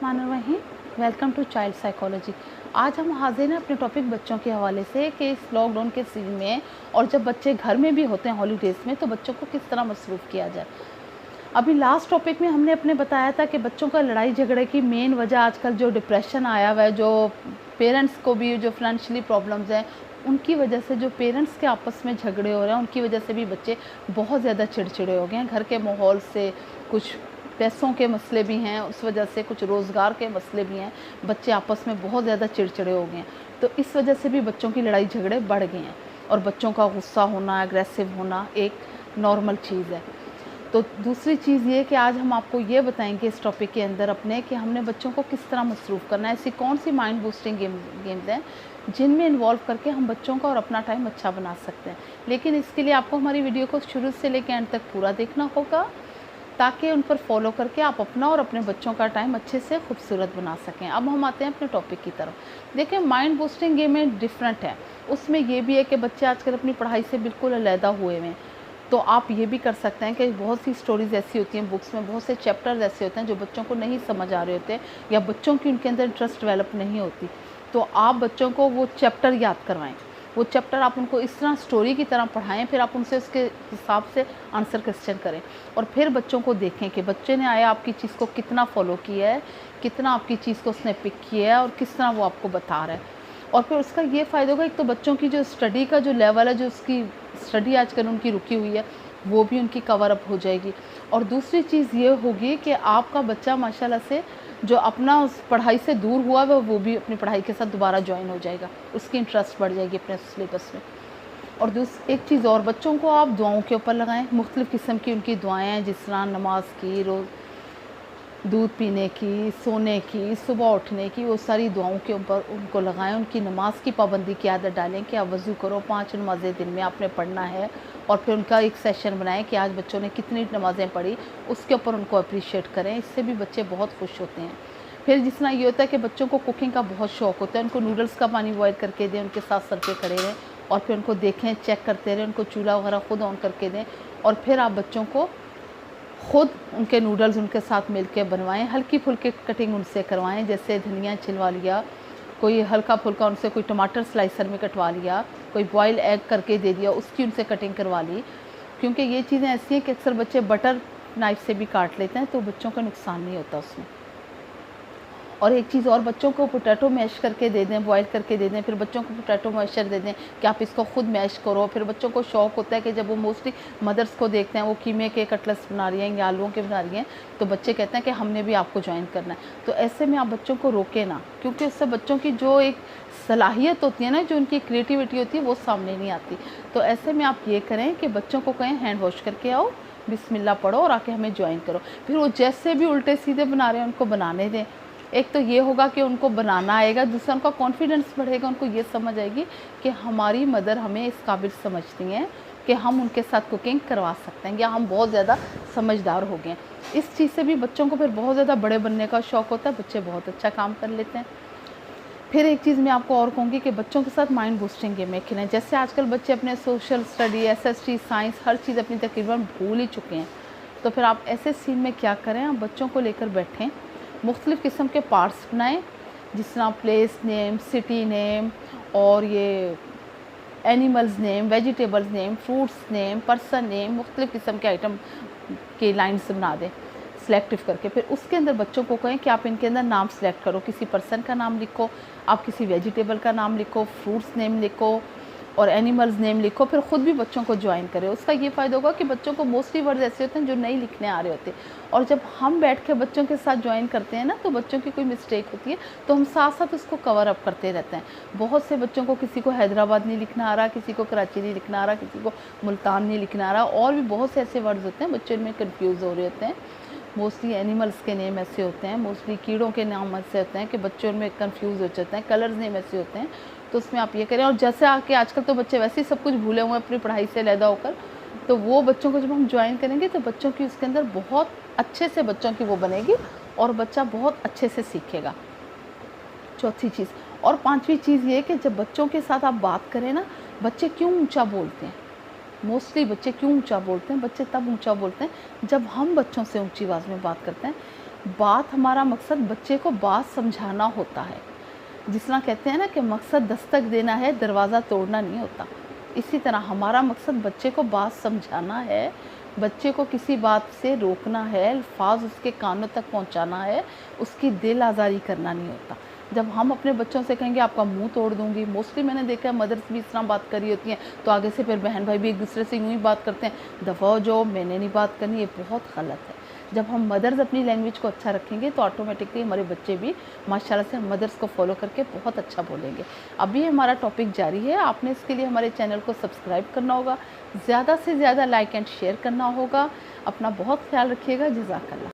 बिस्मिल्लाहिर्रहमानिर्रहीम। Welcome to child psychology. आज हम हाजिर हैं अपने टॉपिक बच्चों के हवाले से कि इस लॉकडाउन के सीजन में और जब बच्चे घर में भी होते हैं हॉलीडेज़ में, तो बच्चों को किस तरह मसरूफ़ किया जाए। अभी लास्ट टॉपिक में हमने अपने बताया था कि बच्चों का लड़ाई झगड़े की मेन वजह आजकल जो डिप्रेशन आया हुआ है, जो पेरेंट्स को भी जो फाइनेंशियली प्रॉब्लम्स हैं, उनकी वजह से जो पेरेंट्स के आपस में झगड़े हो रहे हैं, उनकी वजह से भी बच्चे बहुत ज़्यादा चिड़चिड़े हो गए हैं। घर के माहौल से कुछ पैसों के मसले भी हैं, उस वजह से कुछ रोज़गार के मसले भी हैं, बच्चे आपस में बहुत ज़्यादा चिड़चिड़े हो गए हैं। तो इस वजह से भी बच्चों की लड़ाई झगड़े बढ़ गए हैं और बच्चों का गुस्सा होना, एग्रेसिव होना एक नॉर्मल चीज़ है। तो दूसरी चीज़ ये कि आज हम आपको ये बताएंगे इस टॉपिक के अंदर अपने कि हमने बच्चों को किस तरह मसरूफ़ करना है। ऐसी कौन सी माइंड बूस्टिंग गेम्स हैं जिनमें इन्वॉल्व करके हम बच्चों का और अपना टाइम अच्छा बना सकते हैं। लेकिन इसके लिए आपको हमारी वीडियो को शुरू से लेकर एंड तक पूरा देखना होगा, ताकि उन पर फॉलो करके आप अपना और अपने बच्चों का टाइम अच्छे से खूबसूरत बना सकें। अब हम आते हैं अपने टॉपिक की तरफ। देखिए, माइंड बूस्टिंग गेम में डिफरेंट है। उसमें ये भी है कि बच्चे आजकल अपनी पढ़ाई से बिल्कुल अलहदा हुए हैं, तो आप ये भी कर सकते हैं कि बहुत सी स्टोरीज़ ऐसी होती हैं बुक्स में, बहुत से चैप्टर्स ऐसे होते हैं जो बच्चों को नहीं समझ आ रहे होते या बच्चों की उनके अंदर इंटरेस्ट डेवलप नहीं होती, तो आप बच्चों को वो चैप्टर याद करवाएं। वो चैप्टर आप उनको इस तरह स्टोरी की तरह पढ़ाएं, फिर आप उनसे उसके हिसाब से आंसर क्वेश्चन करें और फिर बच्चों को देखें कि बच्चे ने आया आपकी चीज़ को कितना फॉलो किया है, कितना आपकी चीज़ को उसने पिक किया है और किस तरह वो आपको बता रहा है। और फिर उसका ये फ़ायदा होगा, एक तो बच्चों की जो स्टडी का जो लेवल है, जो उसकी स्टडी आजकल उनकी रुकी हुई है, वो भी उनकी कवर अप हो जाएगी। और दूसरी चीज़ ये होगी कि आपका बच्चा माशाल्लाह से जो अपना उस पढ़ाई से दूर हुआ है, वो भी अपनी पढ़ाई के साथ दोबारा ज्वाइन हो जाएगा, उसकी इंटरेस्ट बढ़ जाएगी अपने सिलेबस में। और एक चीज़ और, बच्चों को आप दुआओं के ऊपर लगाएं। मुख्तलिफ़ किस्म की उनकी दुआएँ हैं, जिस तरह नमाज की, रोज़ दूध पीने की, सोने की, सुबह उठने की, वो सारी दुआओं के ऊपर उनको लगाएं। उनकी नमाज की पाबंदी की आदत डालें कि आप वज़ू करो, 5 नमाज़ें दिन में आपने पढ़ना है। और फिर उनका एक सेशन बनाएं कि आज बच्चों ने कितनी नमाज़ें पढ़ी, उसके ऊपर उनको अप्रिशिएट करें। इससे भी बच्चे बहुत खुश होते हैं। फिर जिस तरह ये होता है कि बच्चों को कुकिंग का बहुत शौक़ होता है, उनको नूडल्स का पानी बॉयल करके दें, उनके साथ सर पे खड़े रहें और फिर उनको देखें, चेक करते रहें, उनको चूल्हा वगैरह खुद ऑन करके दें और फिर आप बच्चों को खुद उनके नूडल्स उनके साथ मिलकर बनवाएं। हल्की फुल्की कटिंग उनसे करवाएं, जैसे धनिया छिलवा लिया, कोई हल्का फुल्का उनसे कोई टमाटर स्लाइसर में कटवा लिया, कोई बॉयल एग करके दे दिया, उसकी उनसे कटिंग करवा ली। क्योंकि ये चीज़ें ऐसी हैं कि अक्सर बच्चे बटर नाइफ़ से भी काट लेते हैं, तो बच्चों का नुकसान नहीं होता उसमें। और एक चीज़ और, बच्चों को पोटैटो मैश करके दे दें, बॉयल करके दे दें, फिर बच्चों को पोटैटो मैशर दे दें कि आप इसको खुद मैश करो। फिर बच्चों को शौक़ होता है कि जब वो मोस्टली मदर्स को देखते हैं वो कीमे के कटलेट्स बना रही हैं या आलूओं के बना रही हैं, तो बच्चे कहते हैं कि हमने भी आपको ज्वाइन करना है। तो ऐसे में आप बच्चों को रोकें ना, क्योंकि उससे बच्चों की जो एक सलाहियत होती है ना, जो उनकी क्रिएटिविटी होती है, वो सामने नहीं आती। तो ऐसे में आप ये करें कि बच्चों को कहें हैंड वॉश करके आओ, बिस्मिल्लाह पढ़ो और आके हमें ज्वाइन करो। फिर वो जैसे भी उल्टे सीधे बना रहे हैं उनको बनाने दें। एक तो ये होगा कि उनको बनाना आएगा, दूसरा उनका कॉन्फिडेंस बढ़ेगा, उनको ये समझ आएगी कि हमारी मदर हमें इस काबिल समझती हैं कि हम उनके साथ कुकिंग करवा सकते हैं या हम बहुत ज़्यादा समझदार हो गए। इस चीज़ से भी बच्चों को फिर बहुत ज़्यादा बड़े बनने का शौक़ होता है, बच्चे बहुत अच्छा काम कर लेते हैं। फिर एक चीज़ मैं आपको और कहूँगी कि बच्चों के साथ माइंड बूस्टिंग गेमें खेलें। जैसे आजकल बच्चे अपने सोशल स्टडी, SST, साइंस, हर चीज़ अपनी तकरीबन भूल ही चुके हैं। तो फिर आप ऐसे सीन में क्या करें, आप बच्चों को लेकर बैठें, मुख्तलिफ़ किस्म के पार्ट्स बनाएं, जिस तरह प्लेस नेम, सिटी नेम और ये animals name, vegetables name, fruits name, person name, मुख्तलिफ़ किस्म के आइटम की लाइन्स बना दें सिलेक्टिव करके। फिर उसके अंदर बच्चों को कहें कि आप इनके अंदर नाम सेलेक्ट करो, किसी पर्सन का नाम लिखो, आप किसी वेजिटेबल का नाम लिखो, फ्रूट्स नेम लिखो और एनिमल्स नेम लिखो। फिर ख़ुद भी बच्चों को ज्वाइन करें। उसका ये फ़ायदा होगा कि बच्चों को मोस्टली वर्ड्स ऐसे होते हैं जो नहीं लिखने आ रहे होते, और जब हम बैठ के बच्चों के साथ ज्वाइन करते हैं ना, तो बच्चों की कोई मिस्टेक होती है तो हम साथ साथ उसको कवर अप करते रहते हैं। बहुत से बच्चों को, किसी को हैदराबाद नहीं लिखना आ रहा, किसी को कराची नहीं लिखना आ रहा, किसी को मुल्तान नहीं लिखना आ रहा, और भी बहुत से ऐसे वर्ड्स होते हैं बच्चे इनमें कन्फ्यूज़ हो रहे होते हैं। मोस्टली एनिमल्स के नेम ऐसे होते हैं, मोस्टली कीड़ों के नाम ऐसे होते हैं कि बच्चों में कंफ्यूज हो जाते हैं, कलर्स नेम ऐसे होते हैं। तो उसमें आप ये करें। और जैसे आके आजकल तो बच्चे वैसे ही सब कुछ भूले हुए हैं अपनी पढ़ाई से अलहदा होकर, तो वो बच्चों को जब हम ज्वाइन करेंगे तो बच्चों की उसके अंदर बहुत अच्छे से बच्चों की वो बनेगी और बच्चा बहुत अच्छे से सीखेगा। चौथी चीज़ और पांचवी चीज़ ये कि जब बच्चों के साथ आप बात करें ना, बच्चे क्यों ऊंचा बोलते हैं, मोस्टली बच्चे क्यों ऊंचा बोलते हैं, बच्चे तब ऊंचा बोलते हैं जब हम बच्चों से ऊंची आवाज़ में बात करते हैं। बात हमारा मकसद बच्चे को बात समझाना होता है। जिस तरह कहते हैं ना कि मकसद दस्तक देना है, दरवाज़ा तोड़ना नहीं होता। इसी तरह हमारा मकसद बच्चे को बात समझाना है, बच्चे को किसी बात से रोकना है, अल्फाज उसके कानों तक पहुंचाना है, उसकी दिल आज़ारी करना नहीं होता। जब हम अपने बच्चों से कहेंगे आपका मुंह तोड़ दूंगी, मोस्टली मैंने देखा है मदर्स भी इस तरह बात करी होती हैं, तो आगे से फिर बहन भाई भी एक दूसरे से यूं ही बात करते हैं, दफ़ा हो जाओ, मैंने नहीं बात करनी। ये बहुत गलत है। जब हम मदर्स अपनी लैंग्वेज को अच्छा रखेंगे तो ऑटोमेटिकली हमारे बच्चे भी माशाल्लाह से हम मदर्स को फॉलो करके बहुत अच्छा बोलेंगे। अभी हमारा टॉपिक जारी है, आपने इसके लिए हमारे चैनल को सब्सक्राइब करना होगा, ज़्यादा से ज़्यादा लाइक एंड शेयर करना होगा। अपना बहुत ख्याल रखिएगा। जज़ाकल्लाह।